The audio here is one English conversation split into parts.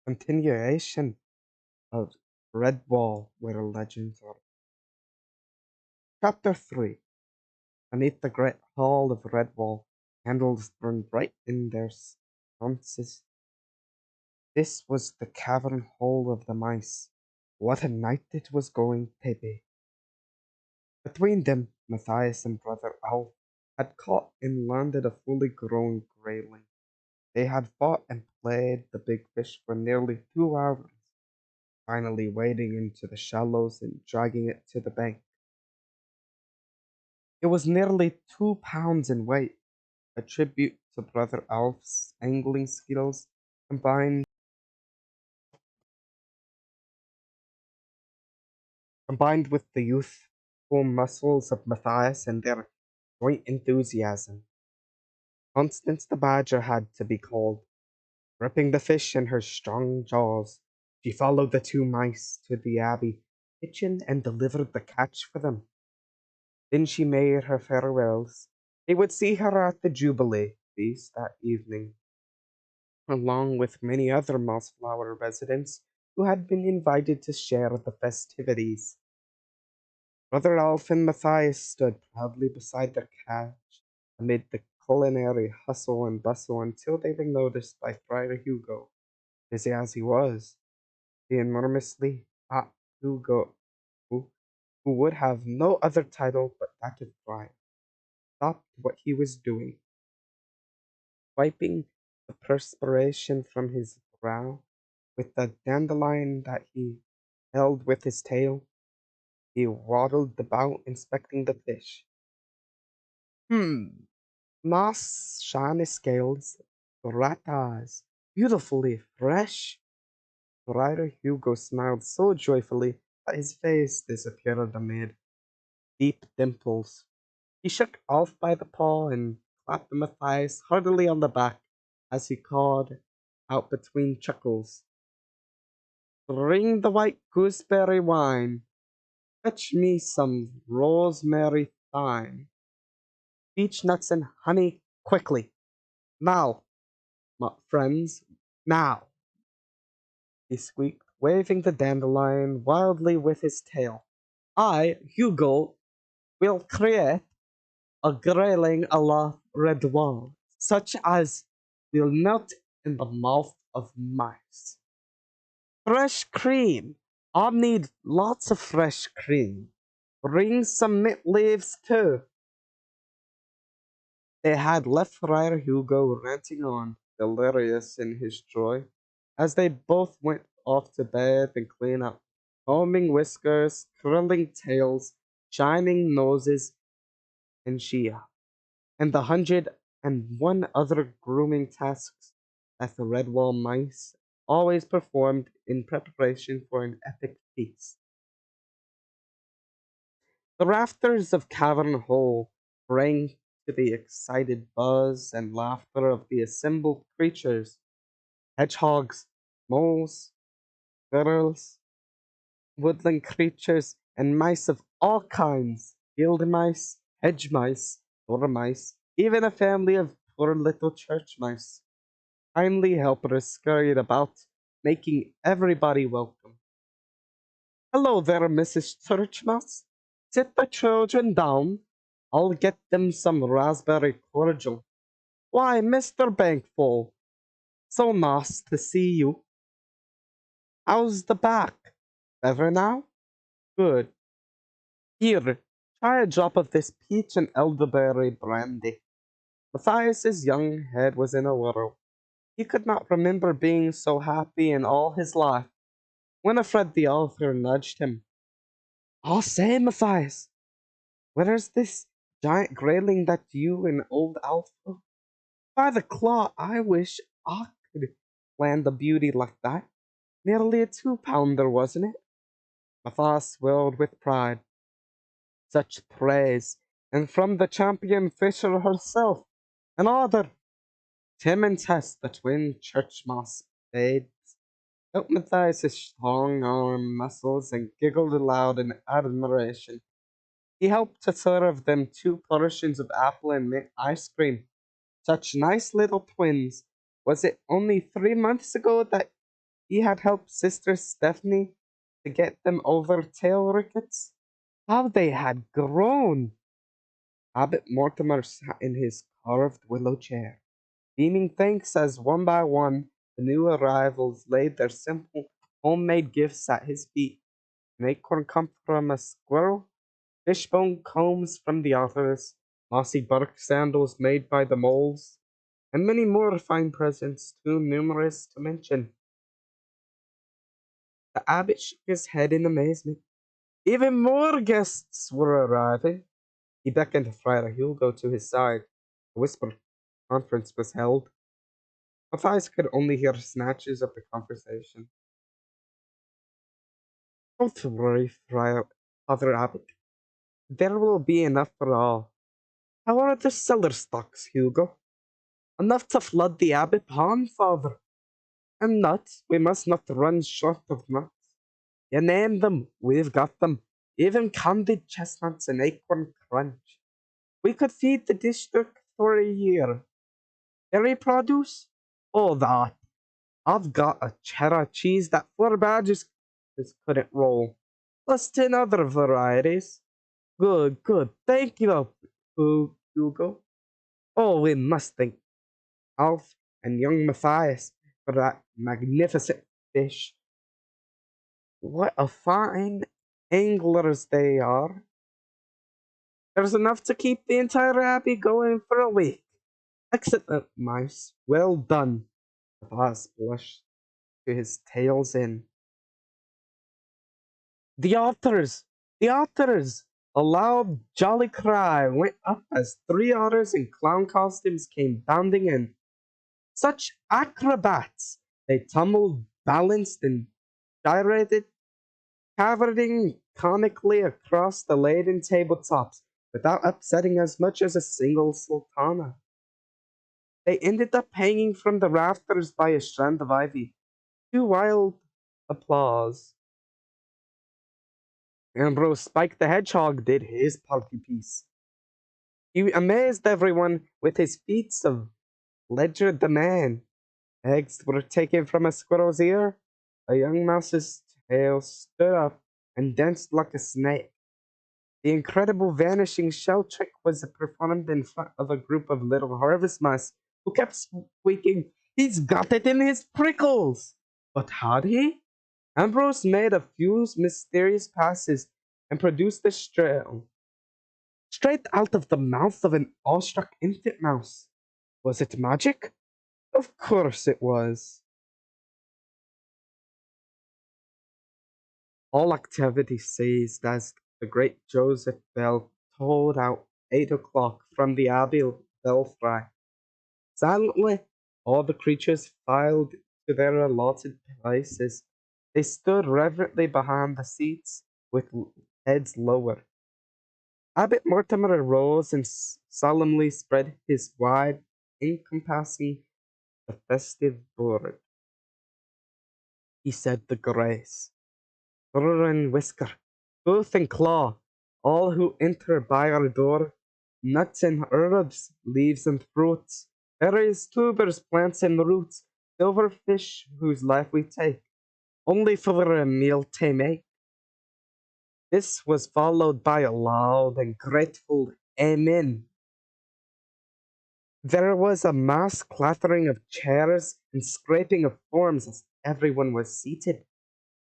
Continuation of Redwall, where legends are. Chapter 3. Beneath the great hall of Redwall, candles burned bright in their sconces. This was the cavern hole of the mice. What a night it was going to be! Between them, Matthias and Brother Owl had caught and landed a fully grown grayling. They had fought and played the big fish for nearly 2 hours, finally wading into the shallows and dragging it to the bank. It was nearly 2 pounds in weight, a tribute to Brother Alf's angling skills combined combined with the youthful muscles of Matthias and their joint enthusiasm. Constance the Badger had to be called. Gripping the fish in her strong jaws, she followed the two mice to the abbey kitchen and delivered the catch for them. Then she made her farewells. They would see her at the Jubilee feast that evening, along with many other Mossflower residents who had been invited to share the festivities. Brother Alf and Matthias stood proudly beside their couch amid the culinary hustle and bustle until they were noticed by Friar Hugo. Busy as he was, the enormously fat Hugo, who would have no other title but that of Friar, stopped what he was doing, wiping the perspiration from his brow with the dandelion that he held with his tail. He waddled about inspecting the fish. Hmm, nice shiny scales, rat eyes, beautifully fresh. Rider Hugo smiled so joyfully that his face disappeared amid deep dimples. He shook Alf by the paw and clapped Matthias heartily on the back as he called out between chuckles, "Bring the white gooseberry wine. Fetch me some rosemary thyme. Beech nuts and honey quickly. Now, my friends, now," he squeaked, waving the dandelion wildly with his tail. "I, Hugo, will create a grayling a la REDWALL, such as will melt in the mouth of mice. Fresh cream! I need lots of fresh cream. Bring some mint leaves too." They had left Friar Hugo ranting on, delirious in his joy, as they both went off to bathe and clean up, combing whiskers, curling tails, shining noses, and she and the 101 other grooming tasks that the Redwall mice always performed in preparation for an epic feast. The rafters of Cavern Hole rang to the excited buzz and laughter of the assembled creatures: hedgehogs, moles, squirrels, woodland creatures, and mice of all kinds: field mice, hedge mice, dormice, even a family of poor little church mice. Kindly helpers scurried about, making everybody welcome. "Hello there, Mrs. Churchmouse. Sit the children down. I'll get them some raspberry cordial. Why, Mr. Bankful, so nice to see you. How's the back? Better now? Good. Here, try a drop of this peach and elderberry brandy." Matthias's young head was in a whirl. He could not remember being so happy in all his life. Winifred the author nudged him. "I say, Matthias, where's this giant grayling that you and old Alpha? By the claw, I wish I could land a beauty like that. Nearly a 2 pounder, wasn't it?" Matthias swelled with pride. Such praise, and from the champion fisher herself. An order. Tim and Tess, the twin church mouse babes, felt Matthias's strong arm muscles and giggled aloud in admiration. He helped to serve them 2 portions of apple and mint ice cream. Such nice little twins. Was it only 3 months ago that he had helped Sister Stephanie to get them over tail rickets. How they had grown! Abbot Mortimer sat in his carved willow chair, beaming thanks as one by one the new arrivals laid their simple homemade gifts at his feet. An acorn come from a squirrel, fishbone combs from the otters, mossy bark sandals made by the moles, and many more fine presents too numerous to mention. The abbot shook his head in amazement. Even more guests were arriving. He beckoned Friar Hugo to his side. A whispered conference was held. Matthias could only hear snatches of the conversation. Don't worry, Friar Father Abbot. There will be enough for all. How are the cellar stocks, Hugo? Enough to flood the Abbot pond, Father. And nuts, we must not run short of nuts. You name them, we've got them. Even candied chestnuts and acorn crunch. We could feed the district for a year. Dairy produce? All that. I've got a cheddar cheese that 4 badges just couldn't roll. Plus 10 other varieties. Good, good. Thank you, Hugo. Oh, we must thank Alf and young Matthias for that magnificent fish. What a fine anglers they are. There's enough to keep the entire abbey going for a week. Excellent, mice. Well done. Matthias blushed to his tail's end. The otters! The otters! A loud, jolly cry went up as 3 otters in clown costumes came bounding in. Such acrobats! They tumbled, balanced, and gyrated, cavorting comically across the laden tabletops without upsetting as much as a single sultana. They ended up hanging from the rafters by a strand of ivy. To wild applause. Ambrose Spike the Hedgehog did his party piece. He amazed everyone with his feats of Ledger the Man. Eggs were taken from a squirrel's ear. A young mouse's tail stood up and danced like a snake. The incredible vanishing shell trick was performed in front of a group of little harvest mice who kept squeaking, "He's got it in his prickles!" But had he? Ambrose made a few mysterious passes and produced a strail straight out of the mouth of an awestruck infant mouse. Was it magic? Of course it was. All activity ceased as the great Joseph bell tolled out 8 o'clock from the abbey belfry. Silently, all the creatures filed to their allotted places. They stood reverently behind the seats, with heads lowered. Abbot Mortimer arose and solemnly spread his wide, encompassing the festive board. He said the grace. Fur and whisker, tooth and claw, all who enter by our door, nuts and herbs, leaves and fruits, berries, tubers, plants and roots, silver fish whose life we take, only for a meal to make. This was followed by a loud and grateful Amen. There was a mass clattering of chairs and scraping of forms as everyone was seated.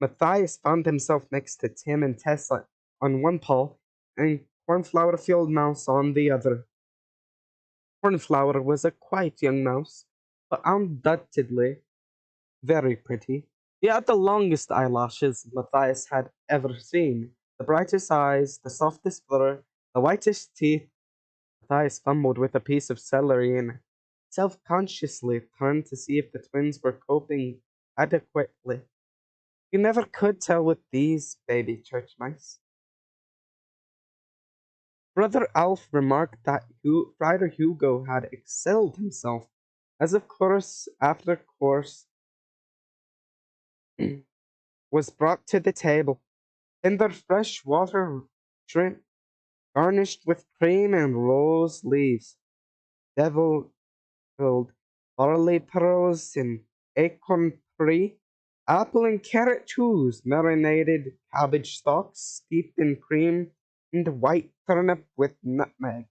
Matthias found himself next to Tim and Tessa on one paw and Cornflower Field Mouse on the other. Cornflower was a quiet young mouse, but undoubtedly very pretty. She had the longest eyelashes Matthias had ever seen, the brightest eyes, the softest fur, the whitest teeth. Matthias fumbled with a piece of celery and self-consciously turned to see if the twins were coping adequately. You never could tell with these baby church mice. Brother Alf remarked that Friar Hugo had excelled himself, as of course after course was brought to the table. Tender fresh water shrimp, garnished with cream and rose leaves, devil filled barley pearls and acorn brie, apple and carrot chews, marinated cabbage stalks steeped in cream, and white turnip with nutmeg.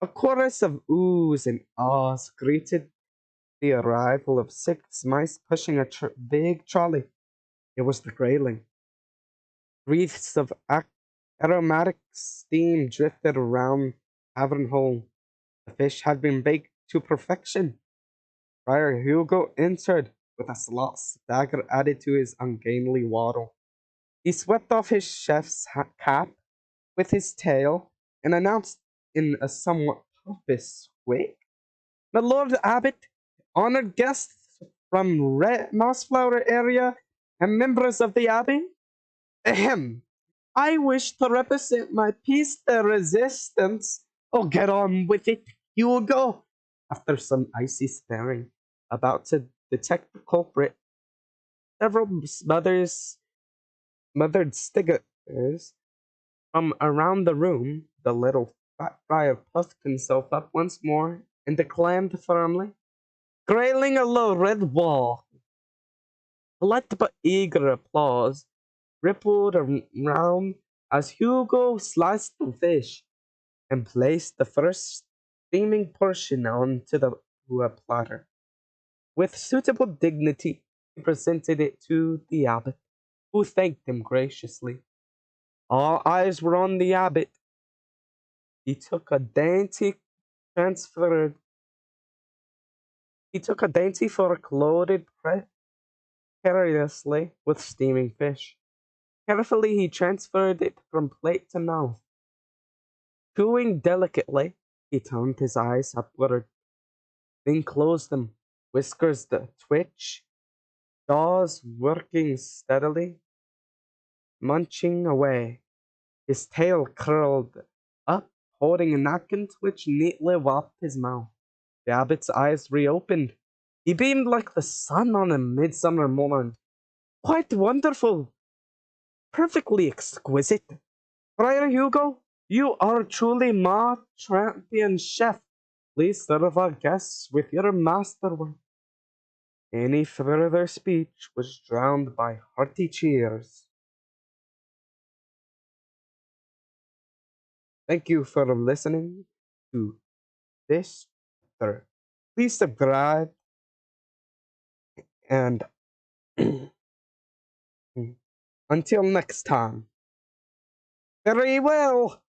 A chorus of oohs and ahs greeted the arrival of six mice pushing a big trolley. It was the grayling. Wreaths of aromatic steam drifted around Cavern Hole. The fish had been baked to perfection. Friar Hugo entered with a slot's dagger added to his ungainly waddle. He swept off his chef's cap with his tail and announced in a somewhat pompous way, "My Lord Abbot, honored guests from Mossflower area, and members of the Abbey, ahem, I wish to represent my piece de resistance." Oh, get on with it, Hugo. After some icy staring, about to detect the culprit, several smothered stiggers from around the room. The little fat friar puffed himself up once more and declaimed firmly, "Grayling a low red wall." Polite but eager applause rippled around as Hugo sliced the fish and placed the first steaming portion to a platter. With suitable dignity, he presented it to the abbot, who thanked him graciously. All eyes were on the abbot. He took a dainty transferred. He took a dainty fork loaded precariously with steaming fish. Carefully, he transferred it from plate to mouth. Chewing delicately, he turned his eyes upward, then closed them. Whiskers the twitch, jaws working steadily, munching away. His tail curled up, holding a napkin which neatly wrapped his mouth. The abbot's eyes reopened. He beamed like the sun on a midsummer morn. "Quite wonderful! Perfectly exquisite! Friar Hugo, you are truly my champion chef. Please serve our guests with your masterwork." Any further speech was drowned by hearty cheers. Thank you for listening to this chapter. Please subscribe and until next time. Very well.